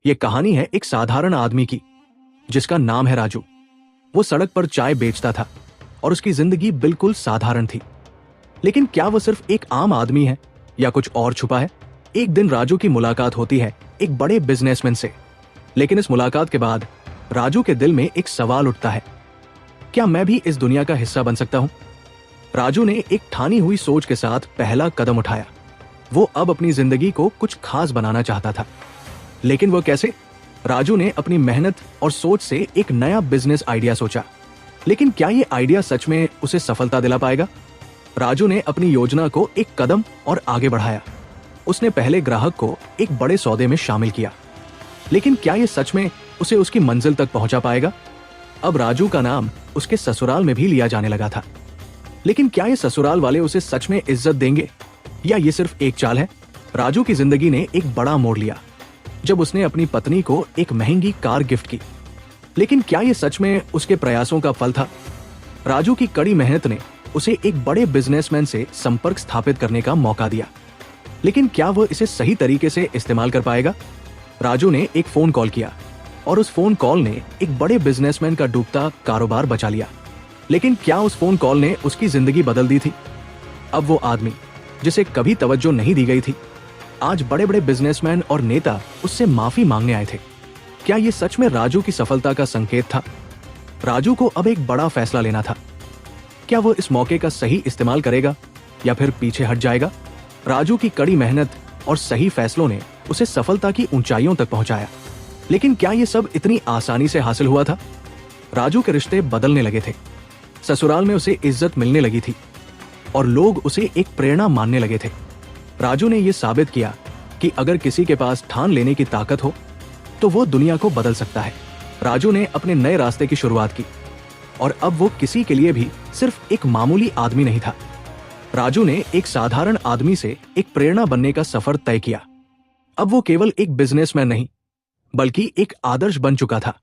ये कहानी है एक साधारण आदमी की जिसका नाम है राजू। वो सड़क पर चाय बेचता था और उसकी जिंदगी बिल्कुल साधारण थी। लेकिन क्या वो सिर्फ एक आम आदमी है या कुछ और छुपा है? एक दिन राजू की मुलाकात होती है एक बड़े बिजनेसमैन से। लेकिन इस मुलाकात के बाद राजू के दिल में एक सवाल उठता है, क्या मैं भी इस दुनिया का हिस्सा बन सकता हूं? राजू ने एक ठानी हुई सोच के साथ पहला कदम उठाया। वो अब अपनी जिंदगी को कुछ खास बनाना चाहता था। लेकिन वो कैसे? राजू ने अपनी मेहनत और सोच से एक नया बिजनेस आइडिया सोचा। लेकिन क्या ये आइडिया सच में उसे सफलता दिला पाएगा? राजू ने अपनी योजना को एक कदम और आगे बढ़ाया। उसने पहले ग्राहक को एक बड़े सौदे में शामिल किया। लेकिन क्या ये सच में उसे उसकी मंजिल तक पहुंचा पाएगा? अब राजू का नाम उसके ससुराल में भी लिया जाने लगा था। लेकिन क्या ये ससुराल वाले उसे सच में इज्जत देंगे या ये सिर्फ एक चाल है? राजू की जिंदगी ने एक बड़ा मोड़ लिया जब उसने अपनी पत्नी को एक महंगी कार गिफ्ट की। लेकिन क्या ये सच में उसके प्रयासों का फल था? राजू की कड़ी मेहनत ने उसे एक बड़े बिजनेसमैन से संपर्क स्थापित करने का मौका दिया। लेकिन क्या वो इसे सही तरीके से इस्तेमाल कर पाएगा? राजू ने एक फोन कॉल किया और उस फोन कॉल ने एक बड़े बिजनेसमैन का डूबता कारोबार बचा लिया। लेकिन क्या उस फोन कॉल ने उसकी जिंदगी बदल दी थी? अब वो आदमी जिसे कभी तवज्जो नहीं दी गई थी, आज बड़े बड़े बिजनेसमैन और नेता उससे माफी मांगने आए थे। क्या ये सच में राजू की सफलता का संकेत था? राजू को अब एक बड़ा फैसला लेना था। क्या वो इस मौके का सही इस्तेमाल करेगा या फिर पीछे हट जाएगा? राजू की कड़ी मेहनत और सही फैसलों ने उसे सफलता की ऊंचाइयों तक पहुंचाया। लेकिन क्या ये सब इतनी आसानी से हासिल हुआ था? राजू के रिश्ते बदलने लगे थे। ससुराल में उसे इज्जत मिलने लगी थी और लोग उसे एक प्रेरणा मानने लगे थे। राजू ने यह साबित किया कि अगर किसी के पास ठान लेने की ताकत हो तो वो दुनिया को बदल सकता है। राजू ने अपने नए रास्ते की शुरुआत की और अब वो किसी के लिए भी सिर्फ एक मामूली आदमी नहीं था। राजू ने एक साधारण आदमी से एक प्रेरणा बनने का सफर तय किया। अब वो केवल एक बिजनेसमैन नहीं बल्कि एक आदर्श बन चुका था।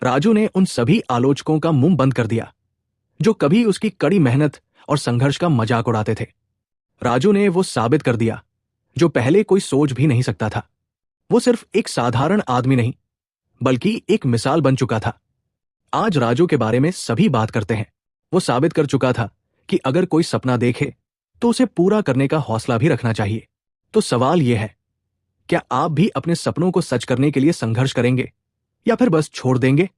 राजू ने उन सभी आलोचकों का मुंह बंद कर दिया जो कभी उसकी कड़ी मेहनत और संघर्ष का मजाक उड़ाते थे। राजू ने वो साबित कर दिया जो पहले कोई सोच भी नहीं सकता था। वो सिर्फ एक साधारण आदमी नहीं बल्कि एक मिसाल बन चुका था। आज राजू के बारे में सभी बात करते हैं। वो साबित कर चुका था कि अगर कोई सपना देखे तो उसे पूरा करने का हौसला भी रखना चाहिए। तो सवाल यह है, क्या आप भी अपने सपनों को सच करने के लिए संघर्ष करेंगे या फिर बस छोड़ देंगे?